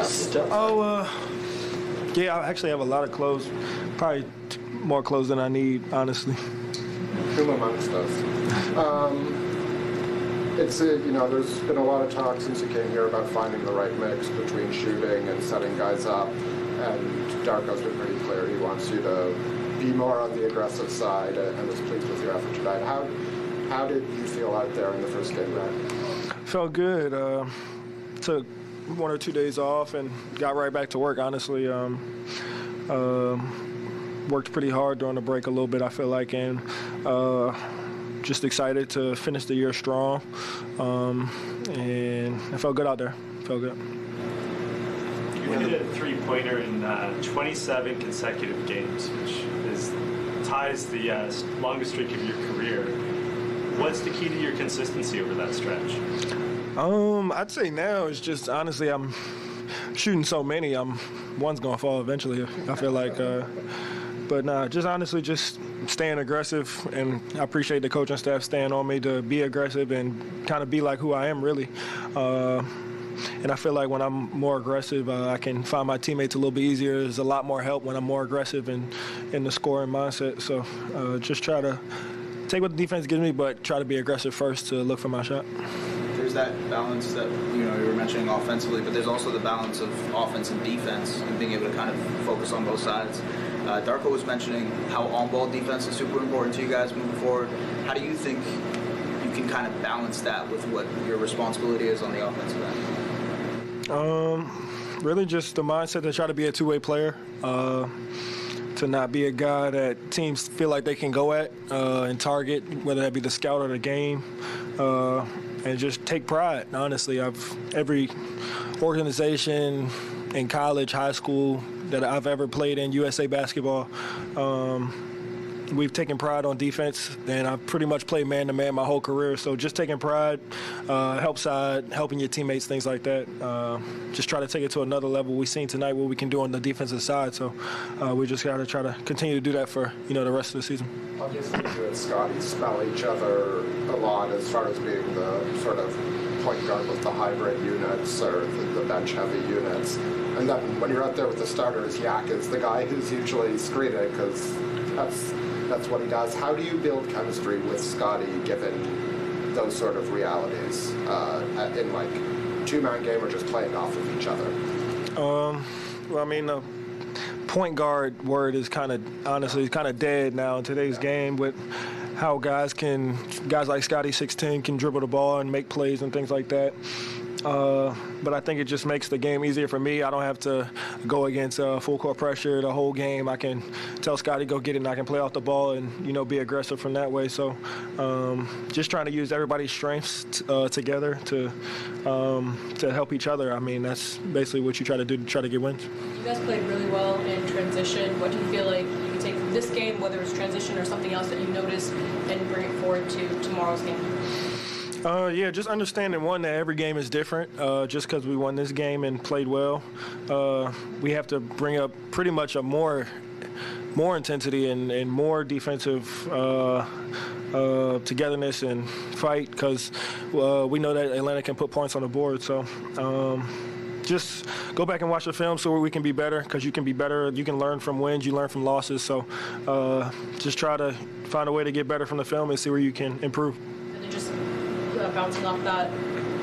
stuff? Yeah, I actually have a lot of clothes, probably more clothes than I need, honestly. Who amongst us? There's been a lot of talk since you came here about finding the right mix between shooting and setting guys up, and Darko's been pretty clear he wants you to be more on the aggressive side and was pleased with your effort tonight. How did you feel out there in the first game back? Felt good. Took 1 or 2 days off and got right back to work, honestly. Worked pretty hard during the break a little bit, I feel like, and just excited to finish the year strong. And I felt good out there. Felt good. You hit a three-pointer in 27 consecutive games, which ties the longest streak of your career. What's the key to your consistency over that stretch? I'd say now it's just, honestly, I'm shooting so many, one's going to fall eventually, I feel like. But nah, just honestly just staying aggressive, and I appreciate the coaching staff staying on me to be aggressive and kind of be like who I am, really. And I feel like when I'm more aggressive, I can find my teammates a little bit easier. There's a lot more help when I'm more aggressive and in the scoring mindset. So just try to take what the defense gives me, but try to be aggressive first to look for my shot. There's that balance that you were mentioning offensively, but there's also the balance of offense and defense and being able to kind of focus on both sides. Darko was mentioning how on-ball defense is super important to you guys moving forward. How do you think you can kind of balance that with what your responsibility is on the offensive end? Really just the mindset to try to be a two-way player, to not be a guy that teams feel like they can go at and target, whether that be the scout or the game, and just take pride, honestly. Every organization in college, high school that I've ever played in, USA basketball, we've taken pride on defense, and I've pretty much played man-to-man my whole career. So just taking pride, help side, helping your teammates, things like that. Just try to take it to another level. We've seen tonight what we can do on the defensive side. So we just got to try to continue to do that for the rest of the season. Obviously, you and Scotty spell each other a lot as far as being the sort of point guard with the hybrid units or the bench-heavy units. And then when you're out there with the starters, Yak is the guy who's usually screening because that's what he does. How do you build chemistry with Scotty given those sort of realities in like two-man game or just playing off of each other? Well, I mean, the point guard word is honestly dead now in today's game with how guys like Scotty 6'10" can dribble the ball and make plays and things like that. But I think it just makes the game easier for me. I don't have to go against full court pressure the whole game. I can tell Scotty go get it, and I can play off the ball and be aggressive from that way. So just trying to use everybody's strengths together to help each other. I mean, that's basically what you try to do to try to get wins. You guys played really well in transition. What do you feel like you can take from this game, whether it's transition or something else that you noticed, and bring it forward to tomorrow's game? Yeah, just understanding, one, that every game is different. Just because we won this game and played well, we have to bring up pretty much a more intensity and more defensive togetherness and fight, because we know that Atlanta can put points on the board. So just go back and watch the film so we can be better, because you can be better. You can learn from wins, you learn from losses. So just try to find a way to get better from the film and see where you can improve. And then just bouncing off that,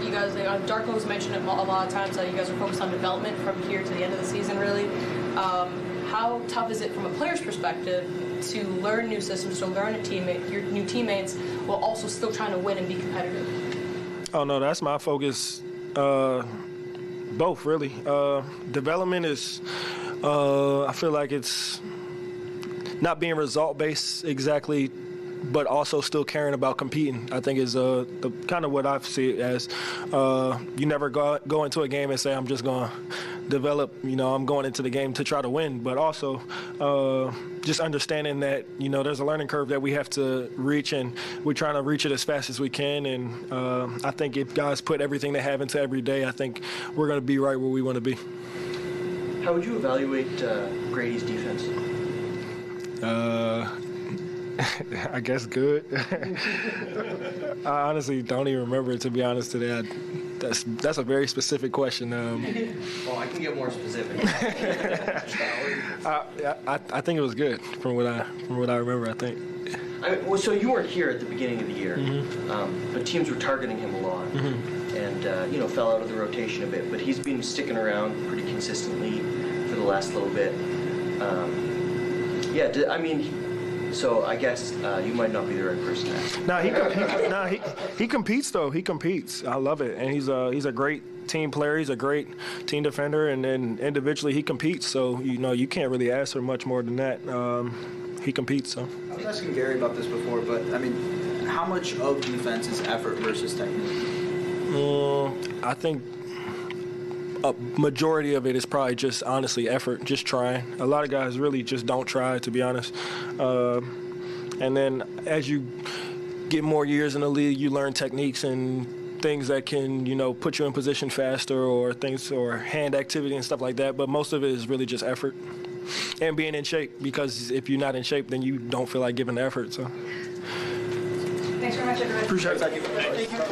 you guys, Darko's mentioned a lot of times that you guys are focused on development from here to the end of the season, really. How tough is it from a player's perspective to learn new systems, to learn your new teammates, while also still trying to win and be competitive? Oh, no, that's my focus. Both, really. Development is, I feel like it's not being result-based exactly, but also still caring about competing, I think is the kind of what I see it as. You never go into a game and say, I'm just going to develop, I'm going into the game to try to win, but also just understanding that, there's a learning curve that we have to reach, and we're trying to reach it as fast as we can. And I think if guys put everything they have into every day, I think we're going to be right where we want to be. How would you evaluate Grady's defense? I guess good. I honestly don't even remember it, to be honest today. That's a very specific question. Well, I can get more specific. I think it was good from what I remember. I think. Well, so you weren't here at the beginning of the year, but teams were targeting him a lot, and fell out of the rotation a bit. But he's been sticking around pretty consistently for the last little bit. So I guess you might not be the right person to ask. He competes though. He competes. I love it, and he's a great team player. He's a great team defender, and then individually he competes. So you can't really ask for much more than that. He competes. So I was asking Gary about this before, but I mean, how much of defense is effort versus technique? I think a majority of it is probably just honestly effort, just trying. A lot of guys really just don't try, to be honest. And then as you get more years in the league, you learn techniques and things that can, put you in position faster, or hand activity and stuff like that. But most of it is really just effort and being in shape, because if you're not in shape, then you don't feel like giving the effort. So. Thanks very much, everybody. Appreciate it. Thank you.